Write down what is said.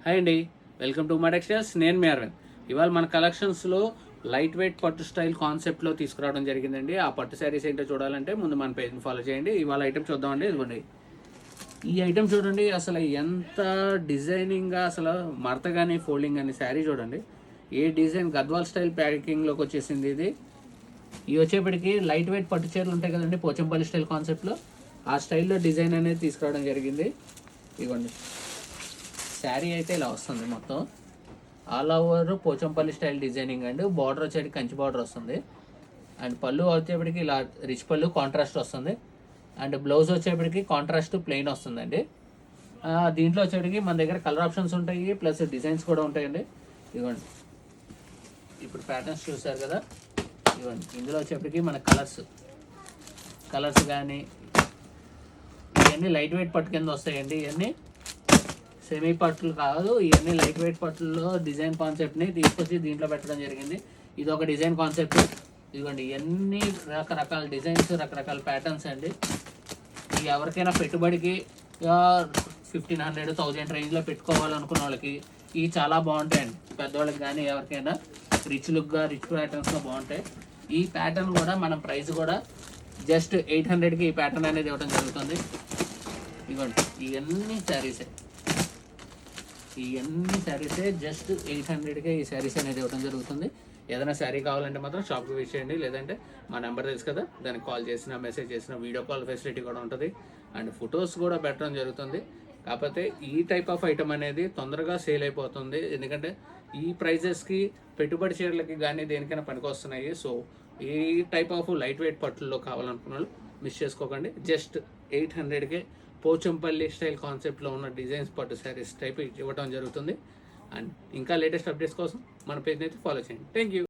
Hi అండి, welcome to మా textiles. నేను మీ అరవింద్. ఇవాళ మన కలెక్షన్స్లో లైట్ వెయిట్ పట్టు స్టైల్ కాన్సెప్ట్లో తీసుకురావడం జరిగిందండి. ఆ పట్టు శారీస్ ఏంటో చూడాలంటే ముందు మన పేజ్ని ఫాలో చేయండి. ఇవాళ ఐటమ్ చూద్దామండి. ఇదిగోండి, ఈ ఐటమ్ చూడండి. అసలు ఎంత డిజైనింగ్గా, అసలు మడత కానీ ఫోల్డింగ్ కానీ శారీ చూడండి. ఏ డిజైన్ గద్వాల్ స్టైల్ ప్యాకింగ్లోకి వచ్చేసింది ఇది. ఇవి వచ్చేప్పటికి లైట్ వెయిట్ పట్టు చీరలు ఉంటాయి కదండి, పోచంపల్లి స్టైల్ కాన్సెప్ట్లో. ఆ స్టైల్లో డిజైన్ అనేది తీసుకురావడం జరిగింది. ఇదిగోండి, శారీ అయితే ఇలా వస్తుంది. మొత్తం all over Pochampally style designing and border వచ్చేటికి కంచి బార్డర్ వస్తుంది. అండ్ పళ్ళు వచ్చేప్పటికి ఇలా రిచ్ పళ్ళు కాంట్రాస్ట్ వస్తుంది. అండ్ బ్లౌజ్ వచ్చేప్పటికి కాంట్రాస్ట్ ప్లెయిన్ వస్తుందండి. దీంట్లో వచ్చేటికి మన దగ్గర కలర్ ఆప్షన్స్ ఉంటాయి, ప్లస్ డిజైన్స్ కూడా ఉంటాయండి. ఇదిగోండి, ఇప్పుడు ప్యాటర్న్స్ చూసారు కదా. ఇదిగోండి, ఇందులో వచ్చేప్పటికి మన కలర్స్ కానీ ఇవన్నీ లైట్ వెయిట్ పట్టు కింద వస్తాయండి. ఇవన్నీ సెమీ పట్టులు కాదు, ఇవన్నీ లైట్ వెయిట్ పట్టుల్లో డిజైన్ కాన్సెప్ట్ని తీసుకొచ్చి దీంట్లో పెట్టడం జరిగింది. ఇది ఒక డిజైన్ కాన్సెప్ట్. ఇదిగోండి, ఇవన్నీ రకరకాల డిజైన్స్, రకరకాల ప్యాటర్న్స్ అండి. ఇవి ఎవరికైనా పెట్టుబడికి 1500-1000 రేంజ్లో పెట్టుకోవాలనుకున్న వాళ్ళకి ఇవి చాలా బాగుంటాయండి. పెద్దవాళ్ళకి కానీ ఎవరికైనా రిచ్ ప్యాటర్న్స్లో బాగుంటాయి. ఈ ప్యాటర్న్ కూడా మనం ప్రైస్ కూడా జస్ట్ 800కి ఈ ప్యాటర్న్ అనేది ఇవ్వడం జరుగుతుంది. ఇదిగోండి, ఇవన్నీ శారీసే జస్ట్ 800కే ఈ శారీస్ అనేది ఇవ్వడం జరుగుతుంది. ఏదైనా శారీ కావాలంటే మాత్రం షాప్కి విజిట్ చేయండి, లేదంటే మా నెంబర్ తెలుసు కదా, దానికి కాల్ చేసినా మెసేజ్ చేసినా వీడియో కాల్ ఫెసిలిటీ కూడా ఉంటుంది. అండ్ ఫొటోస్ కూడా పెట్టడం జరుగుతుంది. కాకపోతే ఈ టైప్ ఆఫ్ ఐటమ్ అనేది తొందరగా సేల్ అయిపోతుంది, ఎందుకంటే ఈ ప్రైజెస్కి పెట్టుబడి చీరలకి కానీ దేనికైనా పనికొస్తున్నాయి. సో ఈ టైప్ ఆఫ్ లైట్ వెయిట్ పట్టుల్లో కావాలనుకున్న వాళ్ళు మిస్ చేసుకోకండి. జస్ట్ 800కే పోచంపల్లి స్టైల్ కాన్సెప్ట్లో ఉన్న డిజైన్స్ పట్టు శారీస్ టైప్ ఇవ్వడం జరుగుతుంది. అండ్ ఇంకా లేటెస్ట్ అప్డేట్స్ కోసం మన పేజ్ని అయితే ఫాలో చేయండి. Thank you.